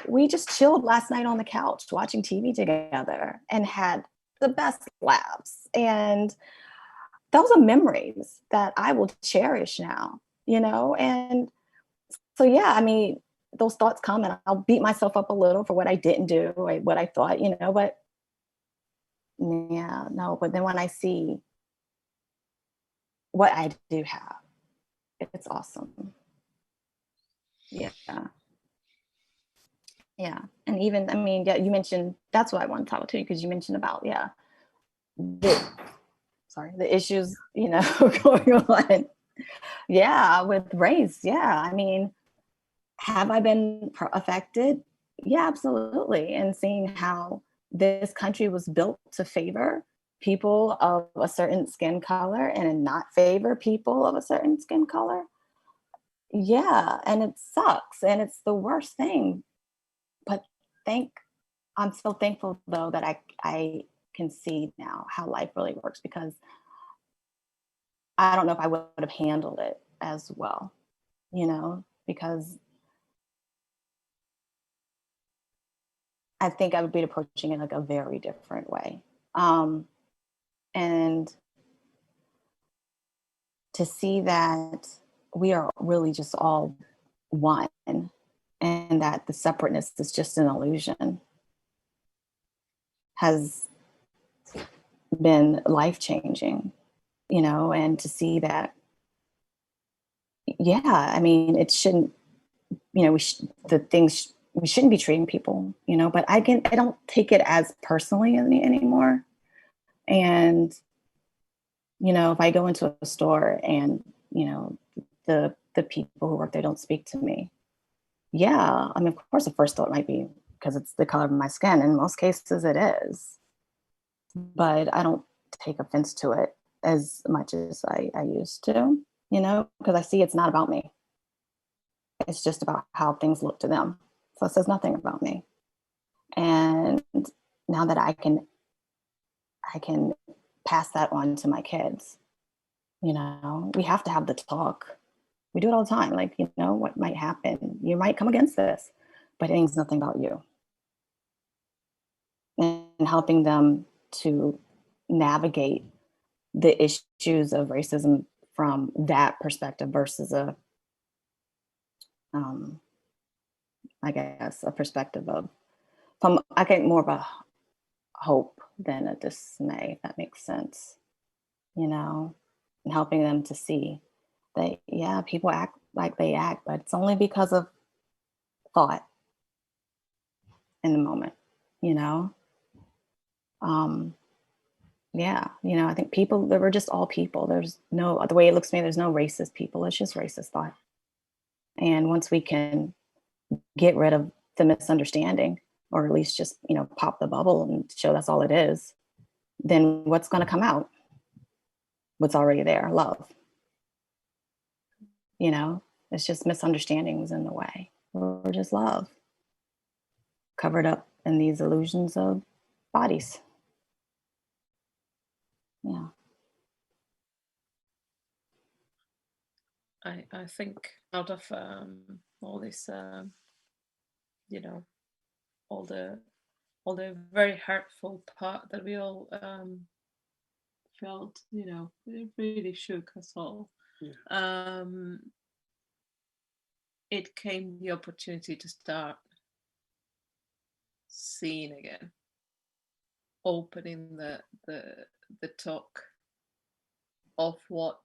we just chilled last night on the couch watching TV together and had the best laughs. And those are memories that I will cherish now, And so, yeah, I mean, those thoughts come, and I'll beat myself up a little for what I didn't do, or what I thought, but yeah, no. But then when I see what I do have, it's awesome. Yeah. Yeah. And even, I mean, yeah, you mentioned, that's what I want to talk about too, because you mentioned about, the issues, going on. Yeah, with race. Yeah. I mean, have I been affected? Yeah, absolutely. And seeing how this country was built to favor people of a certain skin color and not favor people of a certain skin color. Yeah, and it sucks, and it's the worst thing. But I'm so thankful though that I can see now how life really works, because I don't know if I would have handled it as well, because I think I would be approaching it like a very different way. And to see that we are really just all one, and that the separateness is just an illusion, has been life-changing, you know, and to see that, yeah, I mean, it shouldn't, you know, we shouldn't be treating people, you know, but I don't take it as personally anymore. And, you know, if I go into a store and, you know, the people who work there don't speak to me, yeah, I mean, of course, the first thought might be because it's the color of my skin. In most cases, it is. But I don't take offense to it as much as I used to, you know, because I see it's not about me. It's just about how things look to them. So it says nothing about me. And now that I can pass that on to my kids, you know, we have to have the talk. We do it all the time. Like, you know, what might happen? You might come against this, but it means nothing about you. And helping them to navigate the issues of racism from that perspective versus I guess, a perspective of, I get more of a hope than a dismay, if that makes sense, you know, and helping them to see that, yeah, people act like they act, but it's only because of thought in the moment, you know? Yeah, you know, I think people, we're just all people. There's no, the way it looks to me, there's no racist people. It's just racist thought. And once we can get rid of the misunderstanding, or at least just, you know, pop the bubble and show that's all it is, then what's going to come out? What's already there? Love. You know, it's just misunderstandings in the way, or just love covered up in these illusions of bodies. Yeah. I think out of all this, you know, all the very hurtful part that we all felt, you know, it really shook us all. Yeah. It came the opportunity to start seeing again, opening the talk of what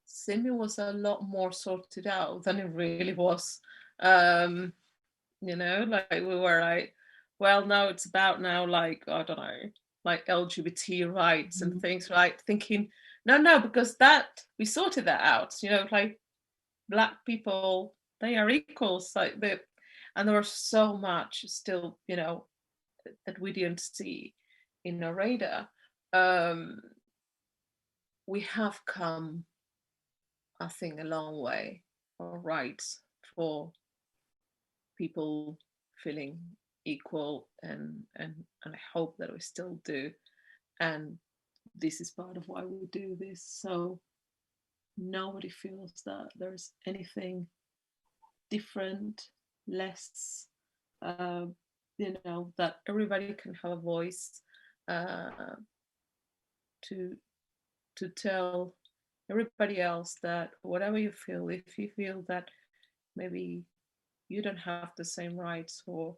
Simi was a lot more sorted out than it really was. You know, like we were like, well, now it's about now, like, I don't know, like LGBT rights and things, right? Thinking, no, because that we sorted that out, you know, like Black people, they are equals, like and there was so much still, you know, that we didn't see in our radar. We have come, I think, a long way for rights, for people feeling equal, and I hope that we still do. And this is part of why we do this, so nobody feels that there's anything different, less, you know, that everybody can have a voice to tell everybody else that whatever you feel, if you feel that maybe you don't have the same rights, or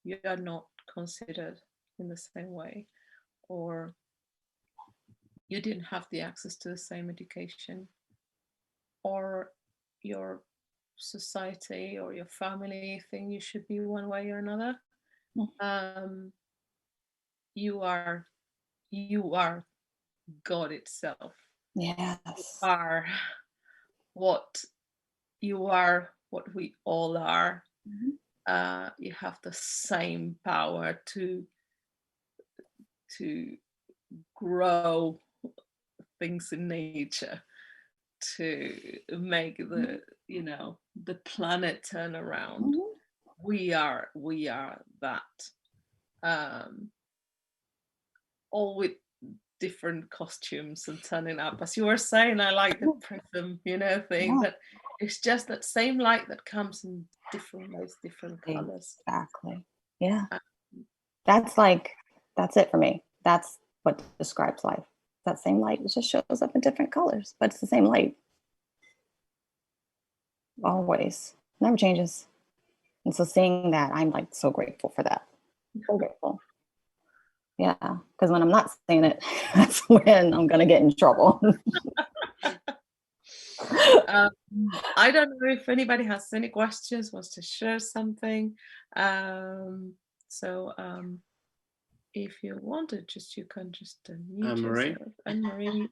you are not considered in the same way, or you didn't have the access to the same education, or your society or your family think you should be one way or another, you are God itself. Yes. You are what we all are. You have the same power to grow things in nature, to make the, you know, the planet turn around. We are that, all with different costumes and turning up, as you were saying. I like the prism, you know, thing, that it's just that same light that comes in different ways, different colors. Exactly. Yeah. That's it for me. That's what describes life. That same light, it just shows up in different colors, but it's the same light. Always. Never changes. And so seeing that, I'm like so grateful for that. So grateful. Yeah, because when I'm not saying it, that's when I'm gonna get in trouble. I don't know if anybody has any questions, wants to share something. If you wanted, you can just mute Marie? yourself. Anne-Marie.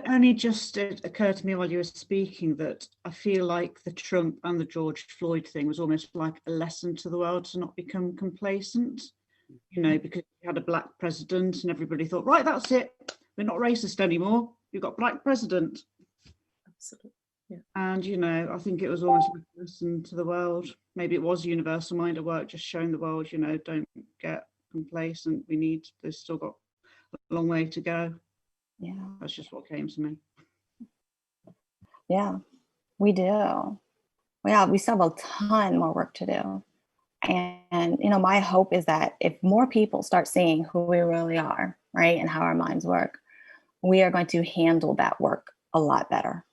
Only just it occurred to me while you were speaking that I feel like the Trump and the George Floyd thing was almost like a lesson to the world to not become complacent, you know, because you had a black president and everybody thought, right, that's it. We're not racist anymore. You've got black president. Absolutely. Yeah. And, you know, I think it was almost like a lesson to the world. Maybe it was Universal Mind at Work, just showing the world, you know, don't get complacent. There's still got a long way to go. Yeah. That's just what came to me. Yeah, we do. Yeah, we still have a ton more work to do. And, you know, my hope is that if more people start seeing who we really are, right, and how our minds work, we are going to handle that work a lot better.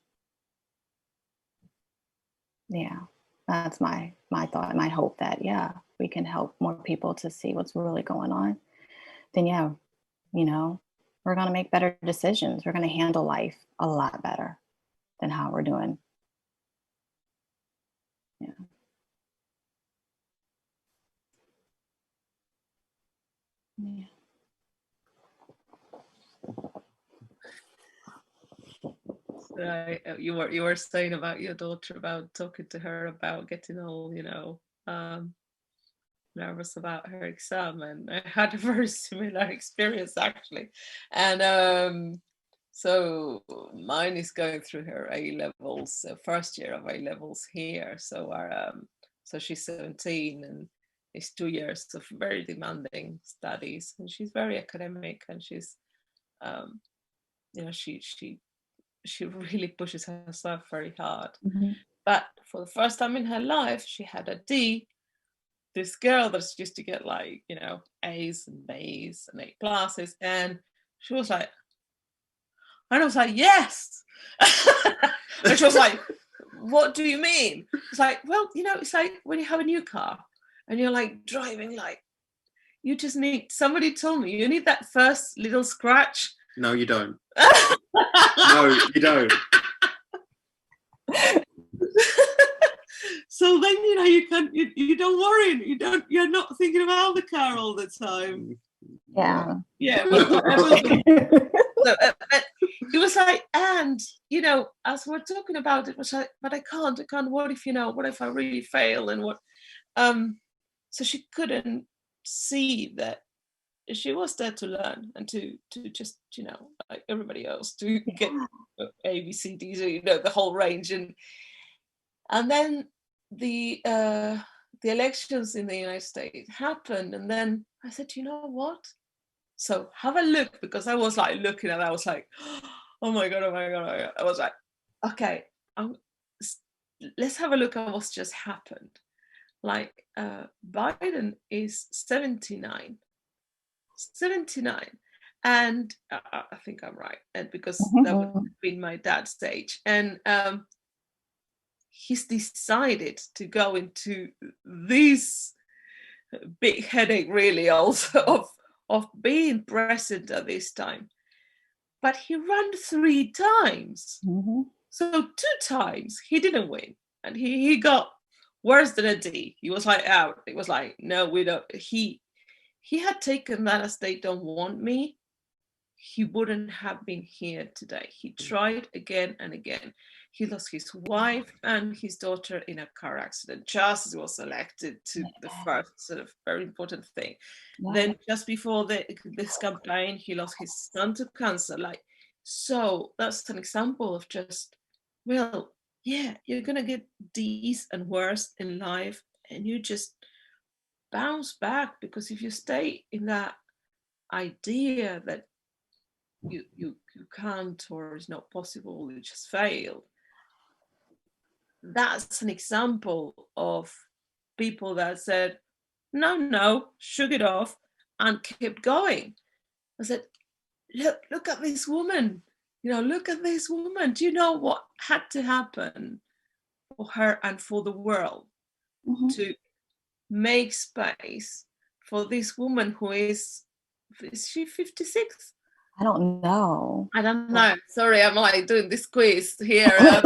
Yeah, that's my thought, my hope that, yeah, we can help more people to see what's really going on. Then, yeah, you know, we're going to make better decisions. We're going to handle life a lot better than how we're doing. Yeah. Yeah. You were saying about your daughter, about talking to her about getting all, you know, nervous about her exam, and I had a very similar experience actually. And so mine is going through her A levels, first year of A levels here. So so she's 17 and it's 2 years of very demanding studies, and she's very academic, and she's you know, she really pushes herself very hard. Mm-hmm. But for the first time in her life, she had a D. This girl that's used to get, like, you know, A's and B's and A pluses, and she was like, and I was like, yes. And she was like, what do you mean? It's like, well, you know, it's like when you have a new car and you're like driving, like, you just need, somebody told me, you need that first little scratch. No, you don't. No, you don't. So then, you know, you don't worry, you're not thinking about the car all the time. Yeah. Yeah. It was like, and, you know, as we're talking about it, was like, but I can't, what if, you know, what if I really fail, and what, so she couldn't see that she was there to learn and to just, you know, like everybody else, to get A, B, C, D, you know, the whole range. And then the elections in the United States happened, and then I said, you know what? So have a look, because I was like looking at it, I was like, oh my God. I was like, okay, let's have a look at what's just happened. Like, Biden is 79. And I think I'm right, and because that would have been my dad's age. And he's decided to go into this big headache, really, also of being president at this time. But he ran 3 times. Mm-hmm. So 2 times he didn't win, and he got worse than a D. He was like out. It was like, no, we don't. He had taken that as they don't want me. He wouldn't have been here today. He tried again and again. He lost his wife and his daughter in a car accident just as he was elected to the first sort of very important thing. Wow. Then just before this campaign, he lost his son to cancer. Like, so that's an example of just, well, yeah, you're going to get D's and worse in life, and you just bounce back, because if you stay in that idea that you can't, or it's not possible, you just fail. That's an example of people that said, no, shook it off and kept going. I said, look at this woman, you know, look at this woman. Do you know what had to happen for her and for the world to make space for this woman who is is she 56? I don't know. I don't know. Sorry, I'm like doing this quiz here. I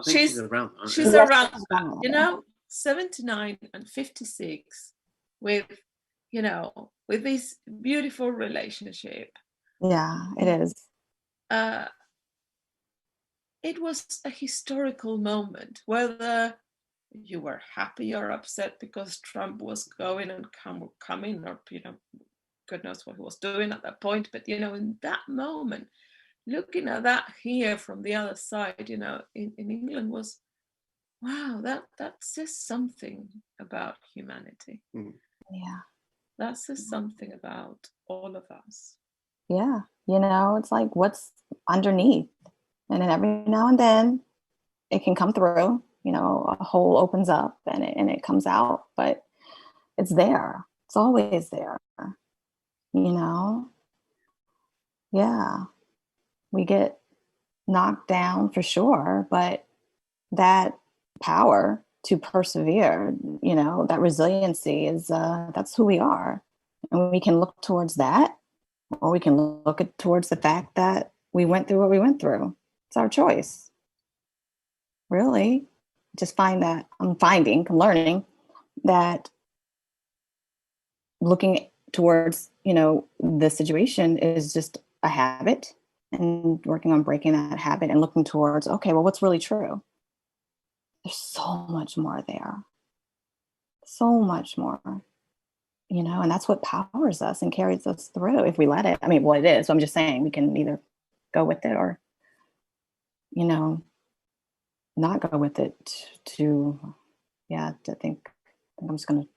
think she's around. she's Yes, around, wow. 79 and 56 with, with this beautiful relationship. Yeah, it is. It was a historical moment, whether you were happy or upset because Trump was going and coming, or, God knows what he was doing at that point. But, in that moment, looking at that here from the other side, in England was, wow, that says something about humanity. Yeah. That says something about all of us. Yeah. It's like what's underneath. And then every now and then it can come through, a hole opens up and it comes out, but it's there. It's always there. Yeah. We get knocked down for sure, but that power to persevere, that resiliency is that's who we are. And we can look towards that, or we can look towards the fact that we went through what we went through. It's our choice. Really. Just I'm learning that looking towards, the situation is just a habit, and working on breaking that habit and looking towards, okay, well, what's really true? There's so much more there. So much more, and that's what powers us and carries us through if we let it. I mean, well, it is. So I'm just saying we can either go with it or, not go with it I think I'm just going to,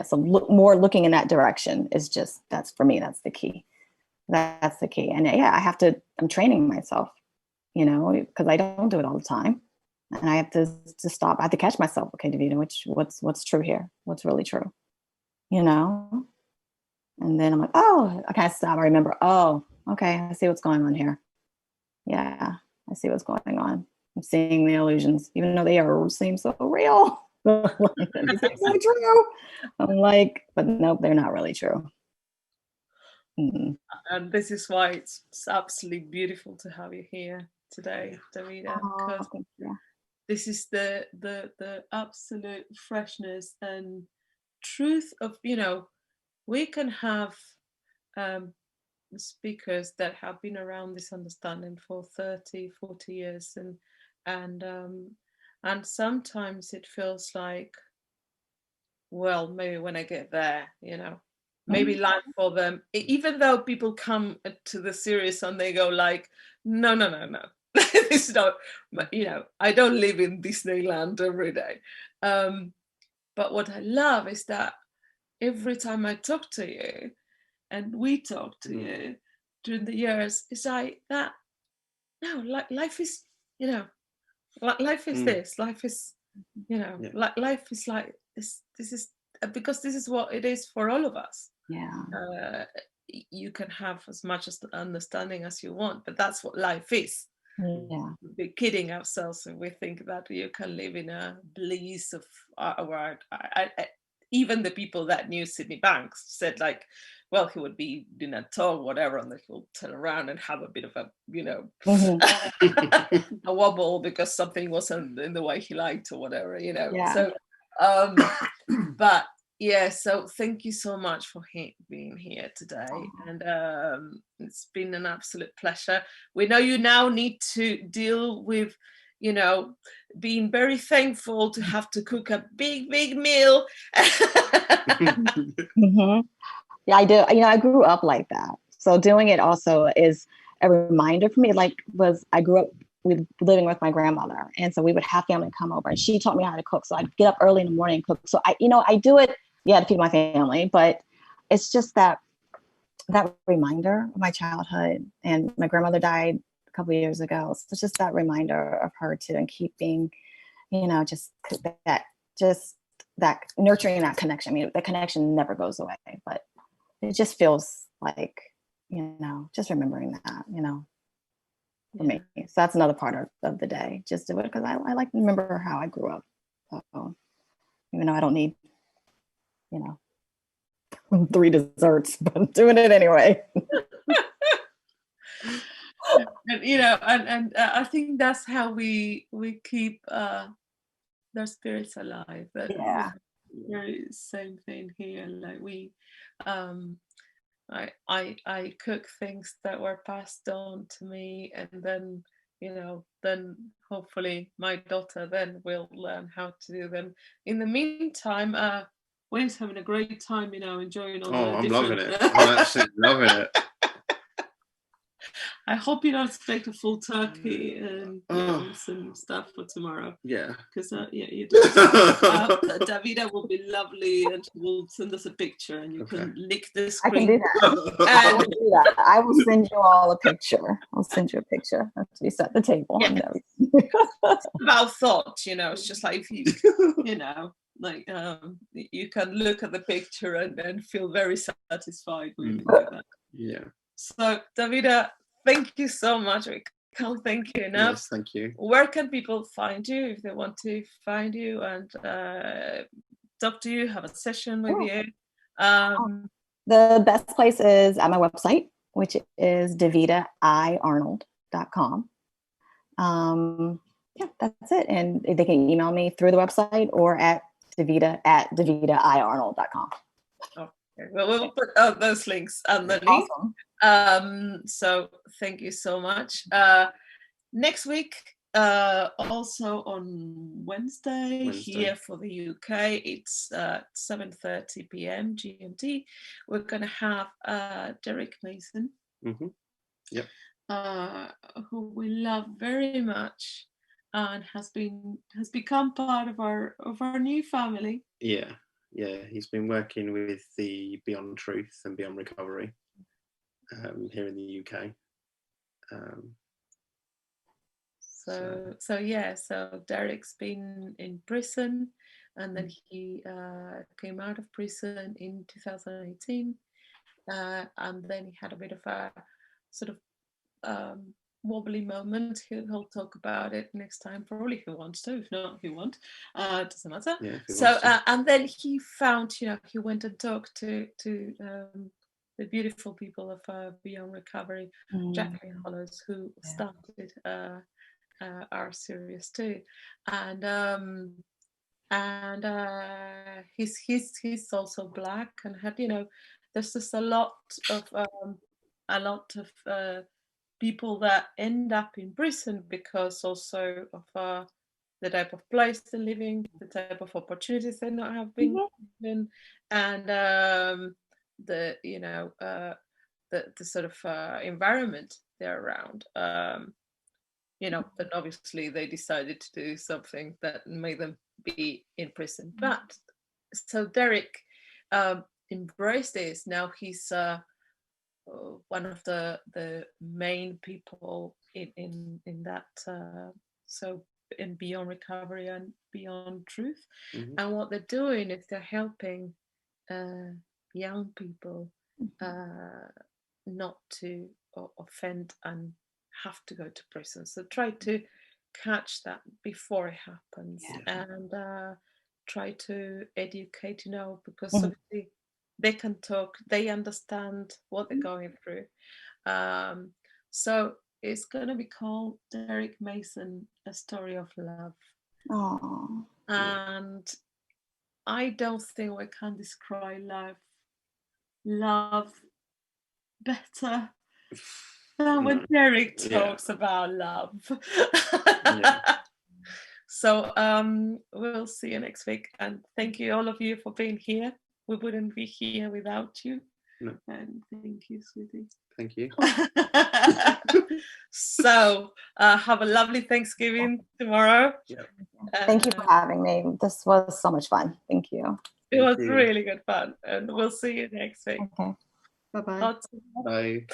so looking in that direction is just, that's for me, that's the key. That's the key. And I'm training myself, because I don't do it all the time. And I have to stop. I have to catch myself. Okay, Davida, what's true here? What's really true? And then I'm like, oh, I kind of stop. I remember, oh, okay, I see what's going on here. Yeah, I see what's going on. I'm seeing the illusions, even though they seem so real. They seem so true. I'm like, but nope, they're not really true. Mm-hmm. And this is why it's absolutely beautiful to have you here today, Davida, because this is the absolute freshness and truth of, we can have speakers that have been around this understanding for 30, 40 years, and sometimes it feels like, well, maybe when I get there, maybe life for them, even though people come to the series and they go like, no, this is not, I don't live in Disneyland every day. But what I love is that every time I talk to you and we talk to you during the years, it's like that, no, life is, life is this, life is, life is like this is, because this is what it is for all of us. Yeah. You can have as much understanding as you want, but that's what life is. Yeah. We're kidding ourselves if we think that you can live in a bliss of where even the people that knew Sydney Banks said, like, well, he would be in a talk, whatever, and then he'll turn around and have a bit of a, a wobble because something wasn't in the way he liked or whatever, Yeah. So, but yeah, so thank you so much for being here today. And it's been an absolute pleasure. We know you now need to deal with, being very thankful to have to cook a big meal. Yeah, I do. I grew up like that. So doing it also is a reminder for me. I grew up living with my grandmother. And so we would have family come over and she taught me how to cook. So I'd get up early in the morning and cook. So I do it, to feed my family, but it's just that reminder of my childhood. And my grandmother died a couple of years ago. So it's just that reminder of her too, and keeping, just that nurturing that connection. I mean, the connection never goes away, but it just feels like, just remembering that, for me. So that's another part of the day. Just do it because I like to remember how I grew up. So even though I don't need, 3 desserts, but I'm doing it anyway. And you know, and I think that's how we keep their spirits alive. But Yeah. very same thing here. Like we, I cook things that were passed on to me, and then then hopefully my daughter then will learn how to do them. In the meantime, Wayne's having a great time, enjoying all the I'm different. loving it. I'm absolutely loving it. I hope you don't expect a full turkey and some stuff for tomorrow. Yeah. Because you do. Davida will be lovely, and she will send us a picture, and you can lick the screen. I can do that. I will do that. I will send you all a picture. I'll send you a picture after we set the table. Yeah. And everything. About thought, it's just like if you, you can look at the picture and feel very satisfied when you do that. Yeah. So, Davida, thank you so much. We can't thank you enough. Yes, thank you. Where can people find you if they want to find you and talk to you, have a session with you? The best place is at my website, which is davidaiarnold.com. Yeah, that's it. And they can email me through the website or at davidaiarnold.com. Okay. Well, we'll put those links underneath. Awesome. So thank you so much. Next week, also on Wednesday here for the UK, it's 7:30 p.m. GMT. We're going to have Derrick Mason, Yep. who we love very much, and has become part of our new family. Yeah, he's been working with the Beyond Truth and Beyond Recovery here in the UK. So Derrick's been in prison, and then he came out of prison in 2018, and then he had a bit of a sort of wobbly moment. He'll talk about it next time, probably, if he wants to. If not, he won't. Doesn't matter. Yeah, so and then he found, he went and talked to the beautiful people of Beyond Recovery, Jacqueline Hollows, who started our series too, and he's also Black, and had there's just a lot of people that end up in prison because also of the type of place they're living, the type of opportunities they not have been given, and the sort of environment they're around. But obviously they decided to do something that made them be in prison. But so Derrick embraced this. Now he's one of the main people in that. So in Beyond Recovery and Beyond Truth, and what they're doing is they're helping young people not to offend and have to go to prison. So try to catch that before it happens, and try to educate, because obviously they can talk, they understand what they're going through. So it's going to be called Derrick Mason, A Story of Love. Aww. And I don't think we can describe love better than when Derrick talks about love. So we'll see you next week, and thank you all of you for being here. We wouldn't be here without you. No. And thank you, sweetie. Thank you. So have a lovely Thanksgiving tomorrow. Thank you for having me. This was so much fun. Thank you. It was really good fun, and we'll see you next week. Okay. Bye-bye. Bye.